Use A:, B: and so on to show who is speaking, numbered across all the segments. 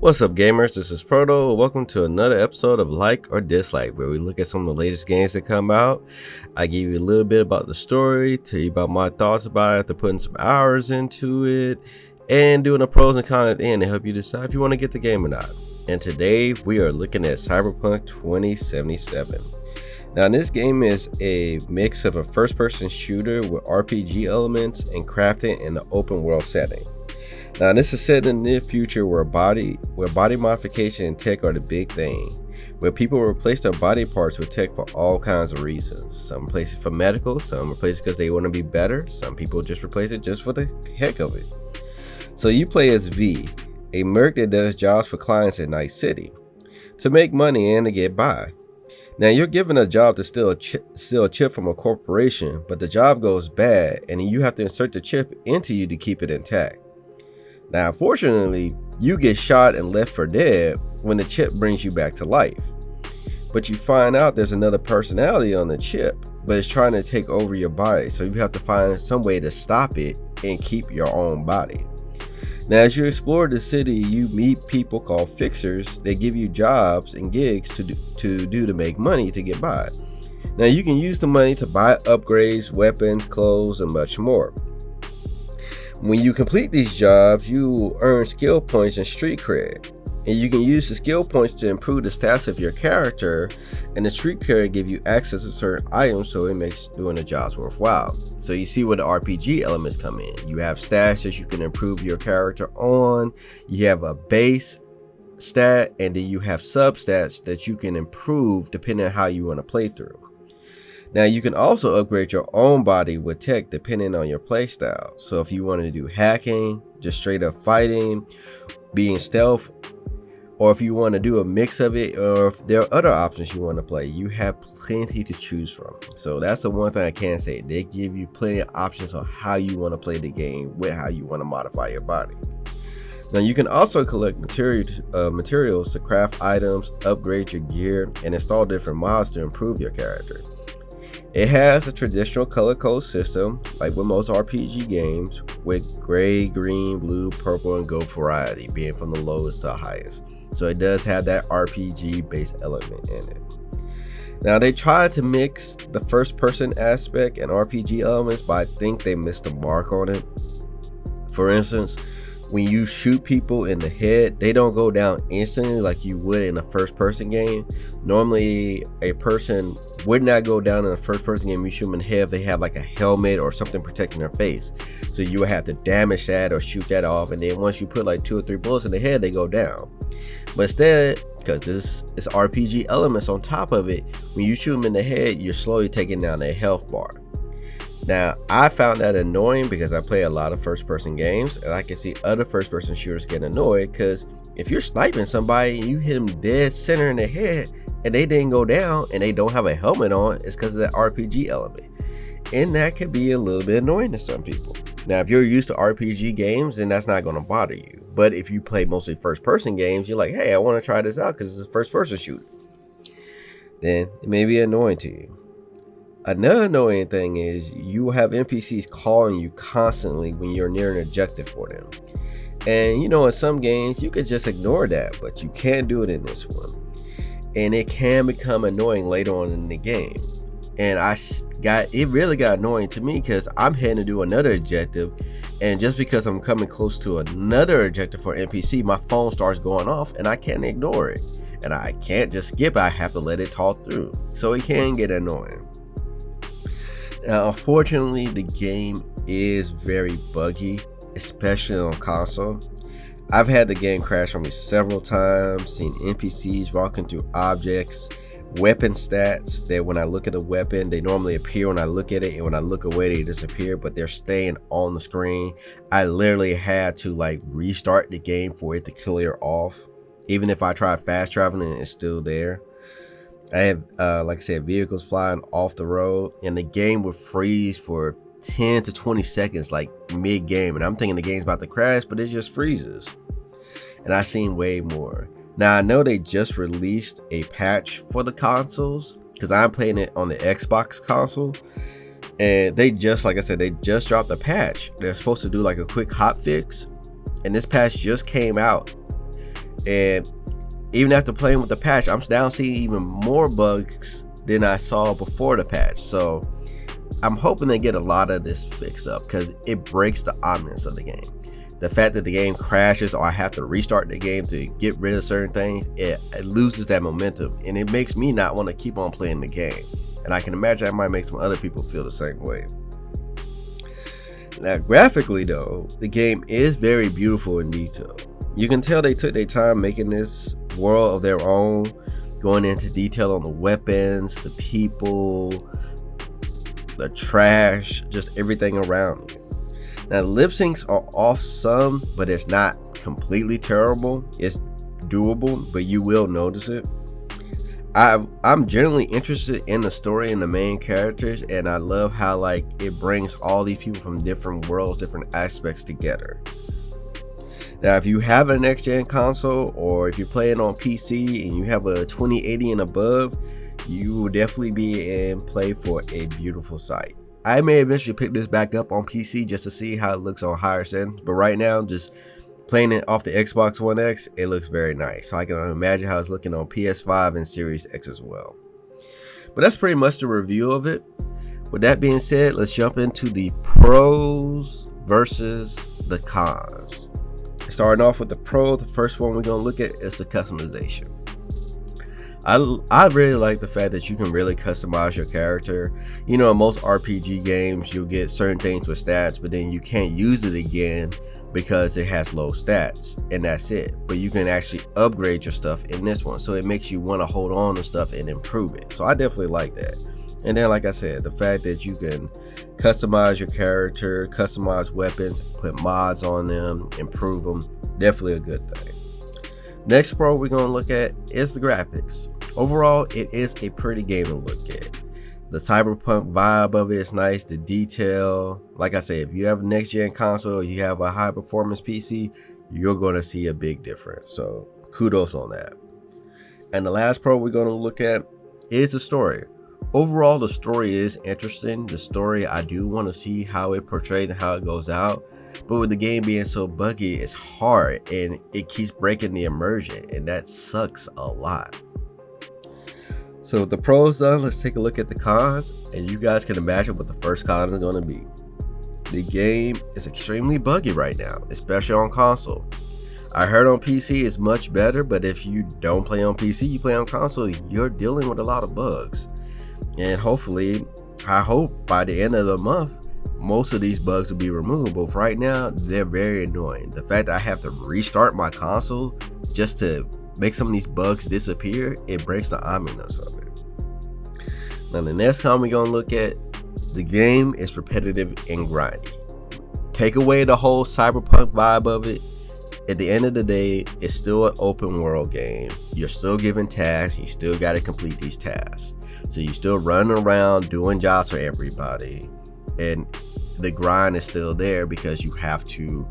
A: What's up, gamers? This is Proto. Welcome to another episode of Like or Dislike, where we look at some of the latest games that come out. I give you a little bit about the story, tell you about my thoughts about it after putting some hours into it, and doing the pros and cons at the end to help you decide if you want to get the game or not. And today we are looking at Cyberpunk 2077. Now, this game is a mix of a first-person shooter with RPG elements and crafting in an open world setting. Now, this is set in the near future where body modification and tech are the big thing, where people replace their body parts with tech for all kinds of reasons. Some replace it for medical, some replace it because they want to be better, some people just replace it just for the heck of it. So you play as V, a merc that does jobs for clients in Night City to make money and to get by. Now, you're given a job to steal a chip from a corporation, but the job goes bad and you have to insert the chip into you to keep it intact. Now, unfortunately, you get shot and left for dead when the chip brings you back to life. But you find out there's another personality on the chip, but it's trying to take over your body, so you have to find some way to stop it and keep your own body. Now, as you explore the city, you meet people called fixers. They give you jobs and gigs to make money to get by. Now, you can use the money to buy upgrades, weapons, clothes, and much more. When you complete these jobs, you earn skill points and street cred, and you can use the skill points to improve the stats of your character, and the street cred give you access to certain items, so it makes doing the jobs worthwhile. So you see where the RPG elements come in. You have stats that you can improve your character on, you have a base stat, and then you have substats that you can improve depending on how you want to play through. Now, you can also upgrade your own body with tech depending on your playstyle. So if you want to do hacking, just straight up fighting, being stealth, or if you want to do a mix of it, or if there are other options you want to play, you have plenty to choose from. So that's the one thing I can say. They give you plenty of options on how you want to play the game with how you want to modify your body. Now, you can also collect materials to craft items, upgrade your gear, and install different mods to improve your character. It has a traditional color code system, like with most RPG games, with gray, green, blue, purple, and gold variety, being from the lowest to the highest. So it does have that RPG-based element in it. Now, they tried to mix the first-person aspect and RPG elements, but I think they missed the mark on it. For instance, when you shoot people in the head, they don't go down instantly like you would in a first-person game. Normally, a person would not go down in a first-person game. You shoot them in the head if they have like a helmet or something protecting their face. So you would have to damage that or shoot that off, and then once you put like 2 or 3 bullets in the head, they go down. But instead, because this is RPG elements on top of it, when you shoot them in the head, you're slowly taking down their health bar. Now, I found that annoying because I play a lot of first-person games, and I can see other first-person shooters getting annoyed because if you're sniping somebody and you hit them dead center in the head and they didn't go down and they don't have a helmet on, it's because of that RPG element. And that can be a little bit annoying to some people. Now, if you're used to RPG games, then that's not going to bother you. But if you play mostly first-person games, you're like, hey, I want to try this out because it's a first-person shooter. Then it may be annoying to you. Another annoying thing is you have NPCs calling you constantly when you're near an objective for them. And you know, in some games you could just ignore that, but you can't do it in this one. And it can become annoying later on in the game. And it really got annoying to me because I'm heading to do another objective, and just because I'm coming close to another objective for NPC, my phone starts going off and I can't ignore it. And I can't just skip, I have to let it talk through. So it can get annoying. Now, unfortunately, the game is very buggy, especially on console. I've had the game crash on me several times, seen NPCs walking through objects, weapon stats that when I look at a weapon, they normally appear when I look at it, and when I look away, they disappear, but they're staying on the screen. I literally had to like restart the game for it to clear off. Even if I try fast traveling, it's still there. I have, like I said, vehicles flying off the road, and the game would freeze for 10 to 20 seconds, like mid-game. And I'm thinking the game's about to crash, but it just freezes. And I've seen way more. Now, I know they just released a patch for the consoles, because I'm playing it on the Xbox console. And they just, like I said, they just dropped a patch. They're supposed to do like a quick hot fix. And this patch just came out. And even after playing with the patch, I'm now seeing even more bugs than I saw before the patch. So I'm hoping they get a lot of this fixed up, because it breaks the ominous of the game. The fact that the game crashes or I have to restart the game to get rid of certain things, it loses that momentum, and it makes me not want to keep on playing the game. And I can imagine that might make some other people feel the same way. Now, graphically though, the game is very beautiful in detail. You can tell they took their time making this world of their own, going into detail on the weapons, the people, the trash, just everything around you. Now, the lip syncs are off some, but it's not completely terrible. It's doable, but you will notice it. I'm generally interested in the story and the main characters, and I love how like it brings all these people from different worlds, different aspects together. Now, if you have a next gen console, or if you're playing on PC and you have a 2080 and above, you will definitely be in play for a beautiful sight. I may eventually pick this back up on PC just to see how it looks on higher settings, but right now, just playing it off the Xbox One X, it looks very nice. So I can imagine how it's looking on PS5 and Series X as well. But that's pretty much the review of it. With that being said, let's jump into the pros versus the cons. Starting off with the pros, the first one we're going to look at is the customization. I really like the fact that you can really customize your character. You know, in most RPG games, you'll get certain things with stats, but then you can't use it again because it has low stats, and that's it. But you can actually upgrade your stuff in this one, so it makes you want to hold on to stuff and improve it. So I definitely like that. And then, like I said, the fact that you can customize your character, customize weapons, put mods on them, improve them, definitely a good thing. Next pro we're going to look at is the graphics. Overall, it is a pretty game to look at. The Cyberpunk vibe of it is nice, the detail. Like I said, if you have a next gen console or you have a high performance PC, you're going to see a big difference. So kudos on that. And the last pro we're going to look at is the story. Overall, the story is interesting. The story, I do want to see how it portrays and how it goes out. But with the game being so buggy, it's hard and it keeps breaking the immersion, and that sucks a lot. So with the pros done, let's take a look at the cons, and you guys can imagine what the first con is going to be. The game is extremely buggy right now, especially on console. I heard on PC it's much better, but if you don't play on PC, you play on console, you're dealing with a lot of bugs. And hopefully, I hope by the end of the month, most of these bugs will be removed, but right now, they're very annoying. The fact that I have to restart my console just to make some of these bugs disappear, it breaks the ominous of it. Now, the next time we're going to look at, the game is repetitive and grindy. Take away the whole Cyberpunk vibe of it. At the end of the day, it's still an open world game. You're still given tasks. You still got to complete these tasks. So you still running around doing jobs for everybody. And the grind is still there because you have to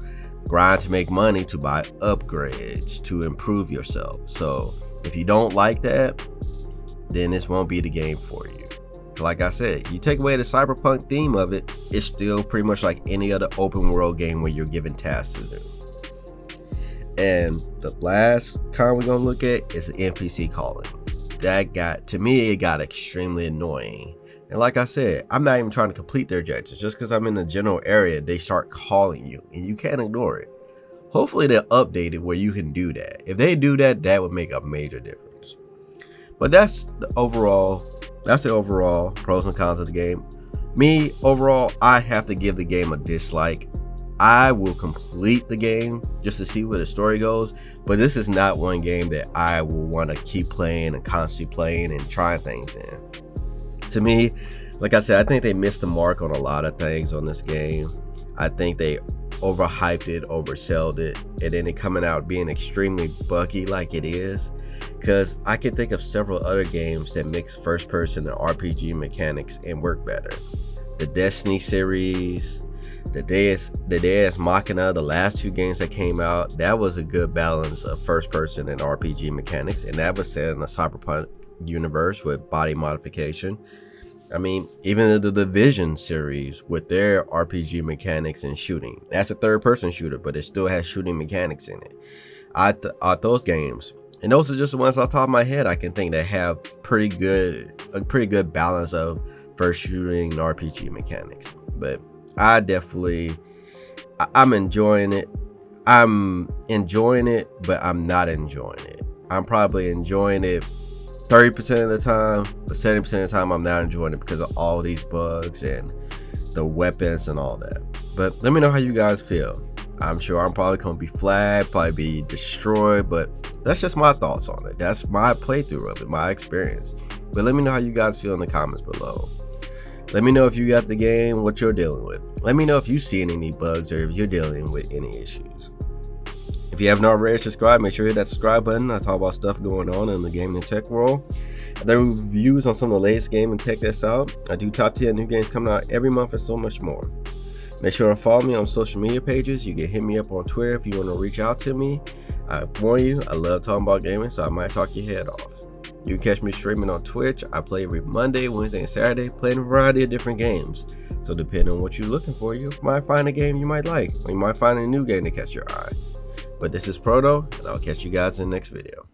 A: grind to make money, to buy upgrades, to improve yourself. So if you don't like that, then this won't be the game for you. Like I said, you take away the Cyberpunk theme of it, it's still pretty much like any other open world game where you're given tasks to do. And the last con we're gonna look at is the NPC calling. That got, to me, it got extremely annoying. And like I said, I'm not even trying to complete their objectives. Just because I'm in the general area, they start calling you and you can't ignore it. Hopefully they'll update it where you can do that. If they do that, that would make a major difference. But that's the overall pros and cons of the game. Me, overall, I have to give the game a dislike. I will complete the game just to see where the story goes, but this is not one game that I will want to keep playing and constantly playing and trying things in. To me, like I said, I think they missed the mark on a lot of things on this game. I think they overhyped it, oversold it, and then it coming out being extremely buggy like it is. Because I can think of several other games that mix first person and RPG mechanics and work better. The Destiny series, the Deus Machina, the last two games that came out, that was a good balance of first person and RPG mechanics, and that was set in the Cyberpunk universe with body modification. I mean, even the Division series with their RPG mechanics and shooting, that's a third person shooter, but it still has shooting mechanics in it. those games. And those are just the ones off the top of my head I can think that have a pretty good balance of first shooting and RPG mechanics. But I'm enjoying it. I'm enjoying it, but I'm not enjoying it. I'm probably enjoying it 30% of the time, but 70% of the time I'm not enjoying it because of all these bugs and the weapons and all that. But let me know how you guys feel. I'm sure I'm probably gonna be flagged, probably be destroyed, but that's just my thoughts on it. That's my playthrough of it, my experience. But let me know how you guys feel in the comments below. Let me know if you got the game, what you're dealing with. Let me know if you've seen any bugs or if you're dealing with any issues. If you haven't already subscribed, make sure you hit that subscribe button. I talk about stuff going on in the gaming and tech world. There are reviews on some of the latest game and tech that's out. I do top 10 new games coming out every month and so much more. Make sure to follow me on social media pages. You can hit me up on Twitter if you want to reach out to me. I warn you, I love talking about gaming, so I might talk your head off. You can catch me streaming on Twitch. I play every Monday, Wednesday, and Saturday, playing a variety of different games. So depending on what you're looking for, you might find a game you might like, or you might find a new game to catch your eye. But this is Proto, and I'll catch you guys in the next video.